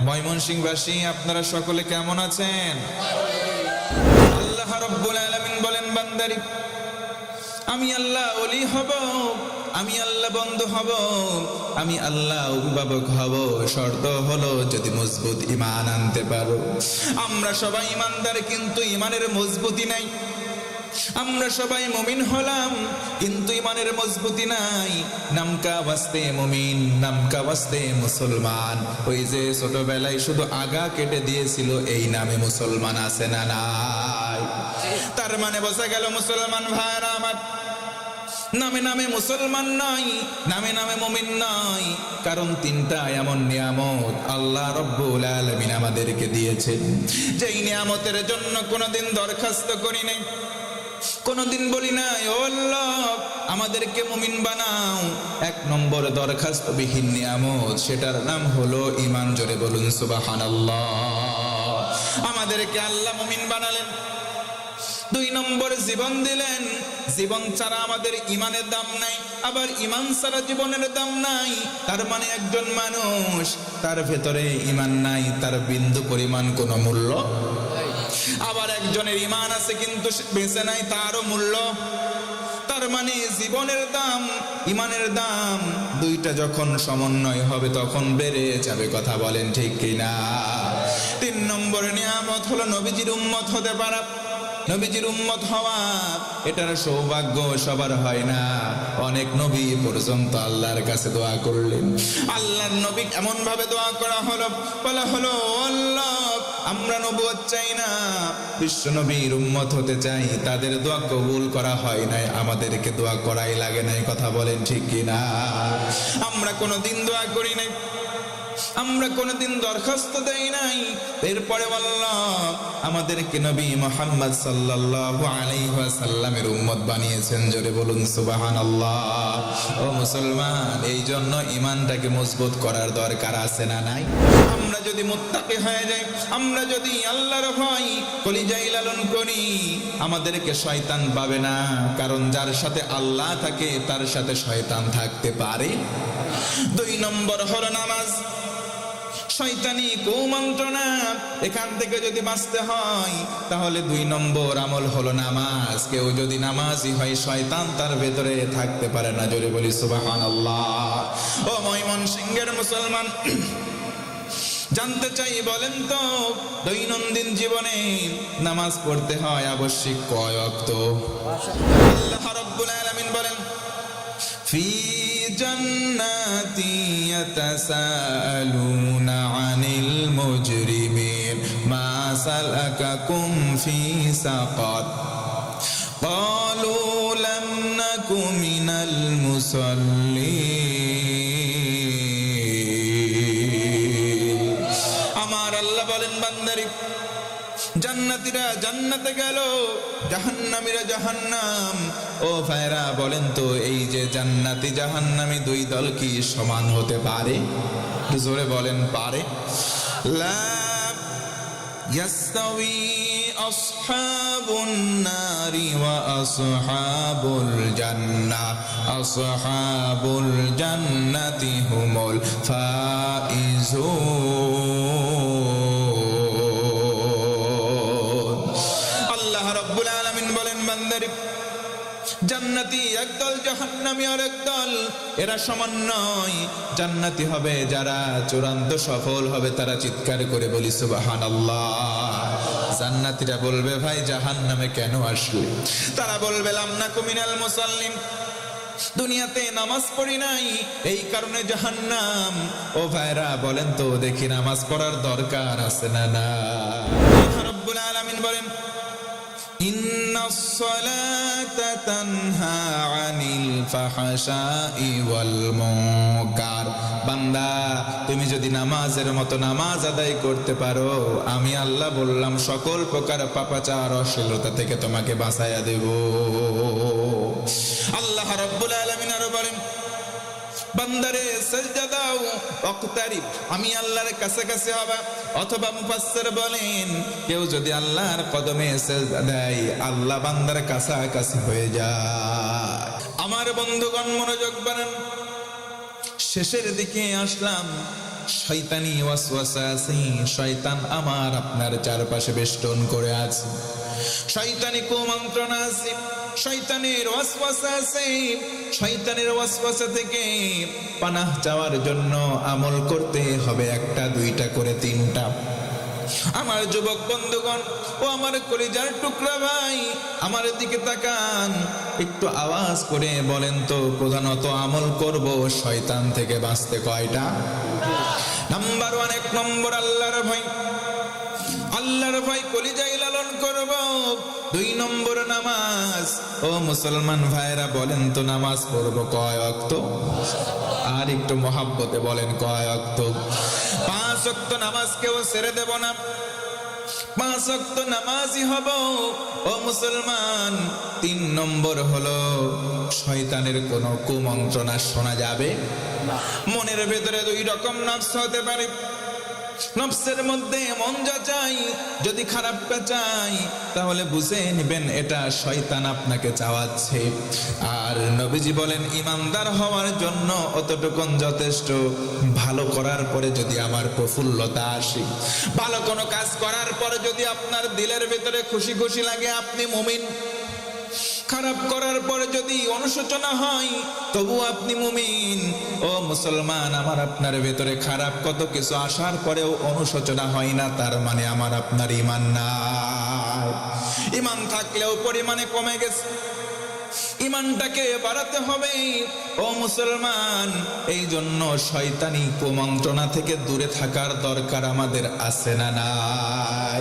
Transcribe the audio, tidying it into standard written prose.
ময়মনসিংহবাসী আপনারা সকলে কেমন আছেন? আল্লাহ রাব্বুল আলামিন বলেন, বান্দারি আমি আল্লাহ ওলি হব, আমি আল্লাহ বন্ধু হব, আমি আল্লাহ অভিভাবক হব, শর্ত হলো যদি মজবুত ঈমান আনতে পারো। আমরা সবাই ঈমানদার, কিন্তু ঈমানের মজবুতি নাই। আমরা সবাই মুমিন হলাম, কিন্তু ঈমানের মজবুতি নাই। নামকা ওয়াস্তে মুমিন, নামকা ওয়াস্তে মুসলমান। ওই যে ছোটবেলায় শুধু আগা কেটে দিয়েছিল, এই নামে মুসলমান আছে না নাই? তার মানে বোঝা গেল মুসলমান ভাইরা আমার নামে নামে মুসলমান নয়, নামে নামে মুমিন নয়। কারণ তিনটা এমন নিয়ামত আল্লাহ রব্বুল আলামিন আমাদেরকে দিয়েছেন, যেই নিয়ামতের জন্য কোনোদিন দরখাস্ত করি নাই, কোনদিন বলি না ও আল্লাহ আমাদেরকে মুমিন বানাও। এক নম্বর দরখাস্তবিহীন নিয়ামত, সেটার নাম হলো ঈমান। জোরে বলুন সুবহানাল্লাহ। আমাদেরকে আল্লাহ মুমিন বানালেন। দুই নম্বর জীবন দিলেন। জীবন ছাড়া আমাদের ঈমানের দাম নাই, আবার ঈমান ছাড়া জীবনের দাম নাই। তার মানে একজন মানুষ, তার ভেতরে ঈমান নাই, তার বিন্দু পরিমাণ কোনো মূল্য। আবার একজনের ঈমান আছে কিন্তু বেঁচে নাই, তারও মূল্য। তার মানে জীবনের দাম, ঈমানের দাম দুইটা যখন সমন্বয় হবে তখন বেড়ে যাবে। কথা বলেন ঠিক কিনা? তিন নম্বর নিয়ামত হলো নবীজির উম্মত হতে পারা। নবীজির উম্মত হওয়া, এটার সৌভাগ্য সবার হয় না। অনেক নবী পর্যন্ত আল্লাহর কাছে দোয়া করলেন। আল্লাহর নবী এমন ভাবে দোয়া করা হলো, বলা হলো আল্লাহ আমরা নবুয়ত চাই না, বিশ্ব নবীর উম্মত হতে চাই। তাদের দোয়া কবুল করা হয় নাই, আমাদেরকে দোয়া করাই লাগে নাই। কথা বলেন ঠিক কিনা? আমরা কোনোদিন দোয়া করি নাই, আমরা কোনোদিন দরখাস্ত দেই নাই। এরপরে আল্লাহ আমাদেরকে নবী মুহাম্মদ সাল্লাল্লাহু আলাইহি ওয়াসাল্লামের উম্মত বানিয়েছেন। জোরে বলুন সুবহানাল্লাহ। ও মুসলমান, এই জন্য ঈমানটাকে মজবুত করার দরকার আছে না নাই? আমরা যদি মুত্তাকি হয়ে যাই, আমরা যদি আল্লাহর ভয় কলিজায় লালন করি, আমাদেরকে শয়তান পাবে না। কারণ যার সাথে আল্লাহ থাকে তার সাথে শয়তান থাকতে পারে। দুই নম্বর হলো নামাজ। শয়তানি কুমন্ত্রণা, এখান থেকে যদি বাঁচতে হয় তাহলে দুই নম্বর আমল হলো নামাজ। কেউ যদি নামাজি হয়, শয়তান তার ভেতরে থাকতে পারে না। জোরে বলি সুবহানাল্লাহ। ও ময়মনসিংহের মুসলমান, জানতে চাই বলেন তো, দৈনন্দিন জীবনে নামাজ পড়তে হয় আবশ্যিক কয় ওয়াক্ত? আল্লাহ রাব্বুল আলামিন বলেন, ফি জান্নাতি ইয়াতাসাআলুনা আনিল মুজরিমিন মা সালাকাকুম ফি সাকার ক্বালু লাম নাকু মিনাল মুসাল্লিন। আমার আল্লাহ বলেন, বান্দারি জান্নাতীরা জান্নাতে গেল, জাহান্নামীরা জাহান্নাম। ও ভাইরা বলেন তো, এই যে জান্নাতি জাহান্নামী দুই দল কি সমান হতে পারে? জোরে বলেন, পারে? লা ইয়াস্তাওয়ি আসহাবুন নারি ওয়া আসহাবুল জান্নাহ, আসহাবুল জান্নাতি হুমুল ফাইজুন। আল্লাহ রাব্বুল আলামিন বলেন, বান্দারে জান্নাতি একদল, জাহান্নামী আরেক দল, এরা সমান নয়। জান্নাতি হবে যারা চূড়ান্ত সফল হবে, তারা চিৎকার করে বলি সুবহানাল্লাহ। জান্নাতীরা বলবে, ভাই জাহান্নামে কেন আসলে? তারা বলবে লাম নাকু মিনাল মুসাল্লিন, দুনিয়াতে নামাজ পড়ি নাই, এই কারণে জাহান্নাম। ও ভাইরা বলেন তো দেখি, নামাজ পড়ার দরকার আছে না না? রব্বুল আলামিন বলেন, ইন্নাস সালাতা তানহা আনিল ফাহশাই ওয়াল মুনকার। বান্দা, তুমি যদি নামাজের মতো নামাজ আদায় করতে পারো, আমি আল্লাহ বললাম সকল প্রকার পাপাচার অশ্লীলতা থেকে তোমাকে বাঁচাইয়া দেব। আল্লাহ রাব্বুল আলামিন আরো বলেন, বান্দারে সিজদা দাও, ওয়াক্তারিব, আমি আল্লাহর কাছাকাছি হবা। অথবা মুফাসসির বলেন, কেউ যদি আল্লাহর কদমে সিজদা দেয়, আল্লাহ বান্দার কাছাকাছি হয়ে যায়। আমার বন্ধুগণ মনোযোগ বানান, শেষের দিকে আসলাম। শয়তানি ওয়াসওয়াসা আছে, শয়তান আমার আপনার চারপাশে বেষ্টন করে আছে, শয়তানি কুমন্ত্রণা আছে, শয়তানের ওয়াসওয়াসা আছে। শয়তানের ওয়াসওয়াসা থেকে পানাহ চাওয়ার জন্য আমল করতে হবে একটা, দুইটা করে তিনটা। আমার যুবক বন্ধুগণ ও আমার কলিজার টুকরা ভাই, আমার দিকে তাকান, একটু আওয়াজ করে বলেন তো, প্রধানত আমল করব শয়তান থেকে বাঁচতে কয়টা? নাম্বার 1, 1 নম্বর আল্লাহর ভয়। আল্লাহর ভয় কলিজায় লালন করব। 2 নম্বর নামাজ। ও মুসলমান ভাইরা বলেন তো, নামাজ পড়ব কয় ওয়াক্ত? আর একটু মহাব্বতে বলেন কয় ওয়াক্ত? 5 ওয়াক্ত নামাজ কেউ ছেড়ে দেব না, 5 ওয়াক্ত নামাজি হব। ও মুসলমান, 3 নম্বর হলো শয়তানের কোনো কুমন্ত্রণা শোনা যাবে না। মনের ভেতরে 2 রকম নফস হতে পারে। নফসের মধ্যে মন যা চাই, যদি খারাপটা চাই তাহলে বুঝে নেবেন এটা শয়তান আপনাকে চাওয়াচ্ছে। আর নবীজি বলেন ঈমানদার হওয়ার জন্য অতটুকুন যথেষ্ট। ভালো করার পরে যদি আমার প্রফুল্লতা আসে, ভালো কোনো কাজ করার পরে যদি আপনার দিলের ভিতরে খুশি খুশি লাগে, আপনি মুমিন। খারাপ করার পরে যদি অনুশোচনা হয়, তবু আপনি মুমিন। ও মুসলমান, আমার আপনার ভেতরে খারাপ কত কিছু আসার পরেও অনুশোচনা হয় না, তার মানে আমার আপনার ঈমান নাই। ঈমান থাকলেও পরিমাণে কমে গেছে, ঈমানটাকে বাড়াতে হবে। ও মুসলমান, এই জন্য শয়তানি কুমন্ত্রণা থেকে দূরে থাকার দরকার আমাদের আছে না নাই?